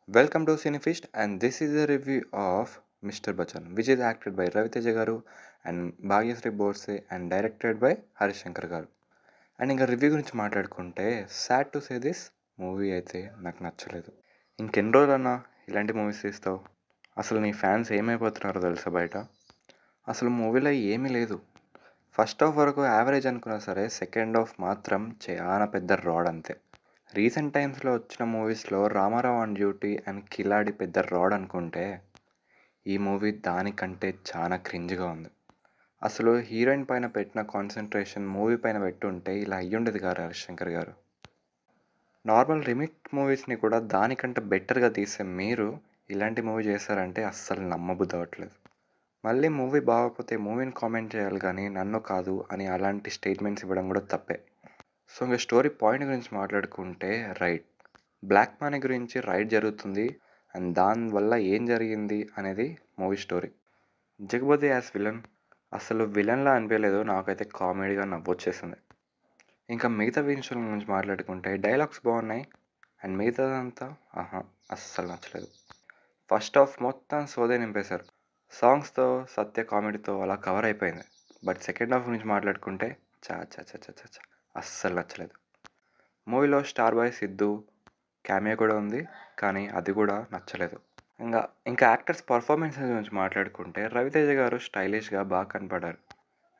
Welcome to Cinefist, and this is a review of Mr. Bachchan, which is acted by Raviteja Garu and Bhagyasri Borse and directed by Harish Shankar Garu. And ఇంకా review గురించి మాట్లాడుకుంటే sad to say this movie అయితే నాకు నచ్చలేదు. ఇంకెన్ని రోజులన్నా ఇలాంటి movies తీస్తావు? అసలు నీ ఫ్యాన్స్ ఏమైపోతున్నారో తెలుసా బయట? అసలు మూవీలో ఏమీ లేదు. ఫస్ట్ హాఫ్ వరకు యావరేజ్ అనుకున్నా సరే సెకండ్ హాఫ్ మాత్రం చాలా పెద్ద రాడ్ అంతే. రీసెంట్ టైమ్స్లో వచ్చిన మూవీస్లో రామారావు ఆన్ డ్యూటీ అండ్ కిలాడి పెద్ద రాడ్ అనుకుంటే ఈ మూవీ దానికంటే చాలా క్రింజ్గా ఉంది. అసలు హీరోయిన్ పైన పెట్టిన కాన్సన్ట్రేషన్ మూవీ పైన పెట్టుంటే ఇలా అయ్యుండేది కాదు హరిశంకర్ గారు. నార్మల్ రిమిక్ మూవీస్ని కూడా దానికంటే బెటర్గా తీసే మీరు ఇలాంటి మూవీ చేశారంటే అస్సలు నమ్మబుద్ధి అవ్వట్లేదు. మళ్ళీ మూవీ బాగోకపోతే మూవీని కామెంట్ చేయాలి కానీ నన్ను కాదు అని అలాంటి స్టేట్మెంట్స్ ఇవ్వడం కూడా తప్పే. సో ఇంకా స్టోరీ పాయింట్ గురించి మాట్లాడుకుంటే రైడ్ బ్లాక్ మనీ గురించి రైడ్ జరుగుతుంది అండ్ దానివల్ల ఏం జరిగింది అనేది movie story. Jagapathi as villain అసలు విలన్లా అనిపించలేదు, నాకైతే కామెడీగా నవ్వొచ్చేసింది. ఇంకా మిగతా విషయాల గురించి మాట్లాడుకుంటే డైలాగ్స్ బాగున్నాయి అండ్ మిగతాదంతా అస్సలు నచ్చలేదు. ఫస్ట్ హాఫ్ మొత్తం సోదే నింపేశారు, సాంగ్స్తో సత్య కామెడీతో అలా కవర్ అయిపోయింది. బట్ సెకండ్ హాఫ్ గురించి మాట్లాడుకుంటే చా చా చా చా చా అస్సలు నచ్చలేదు. మూవీలో స్టార్ బాయ్ సిద్ధు క్యామియో కూడా ఉంది, కానీ అది కూడా నచ్చలేదు. ఇంకా యాక్టర్స్ పర్ఫార్మెన్సెస్ గురించి మాట్లాడుకుంటే రవితేజ గారు స్టైలిష్గా బాగా కనపడారు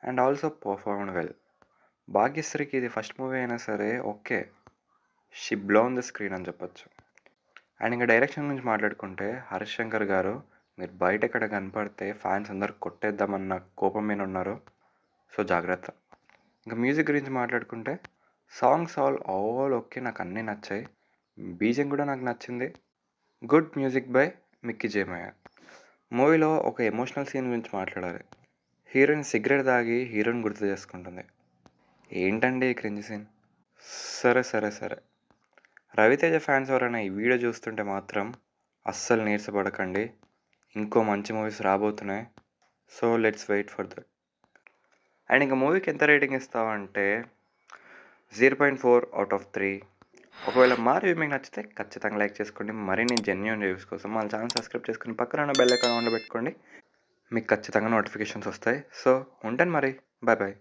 అండ్ ఆల్సో పర్ఫార్మ్డ్ వెల్. భాగ్యశ్రీకి ఇది ఫస్ట్ మూవీ అయినా సరే okay, she blown the screen అని చెప్పొచ్చు. అండ్ ఇంకా డైరెక్షన్ గురించి మాట్లాడుకుంటే హరీష్ శంకర్ గారు మీరు బయట ఎక్కడ కనపడితే ఫ్యాన్స్ అందరు కొట్టేద్దామన్న కోపం మీద ఉన్నారు, సో జాగ్రత్త. ఇంకా మ్యూజిక్ గురించి మాట్లాడుకుంటే సాంగ్స్ ఆల్ ఓకే, నాకు అన్నీ నచ్చాయి. బీజిఎం కూడా నాకు నచ్చింది. Good music by Mickey J Meyer. మూవీలో ఒక ఎమోషనల్ సీన్ గురించి మాట్లాడాలి. హీరోయిన్ సిగరెట్ తాగి హీరోయిన్ గుర్తు చేసుకుంటుంది. ఏంటండి ఈ క్రింజ్ సీన్? సరే సరే సరే రవితేజ ఫ్యాన్స్ ఎవరైనా ఈ వీడియో చూస్తుంటే మాత్రం అస్సలు నీరసపడకండి, ఇంకో మంచి మూవీస్ రాబోతున్నాయి. So let's wait for that. And ఇంకా మూవీకి ఎంత రేటింగ్ ఇస్తావంటే 0.4/3. ఒకవేళ మా రివ్యూ మీకు నచ్చితే ఖచ్చితంగా లైక్ చేసుకోండి. మరిన్ని జెన్యూన్ రివ్యూస్ కోసం మన ఛానల్ సబ్స్క్రైబ్ చేసుకుని పక్కన ఉన్న బెల్ ఐకాన్ ఆన్లో పెట్టుకోండి, మీకు ఖచ్చితంగా నోటిఫికేషన్స్ వస్తాయి. సో ఉంటాను మరి, బాయ్ బాయ్.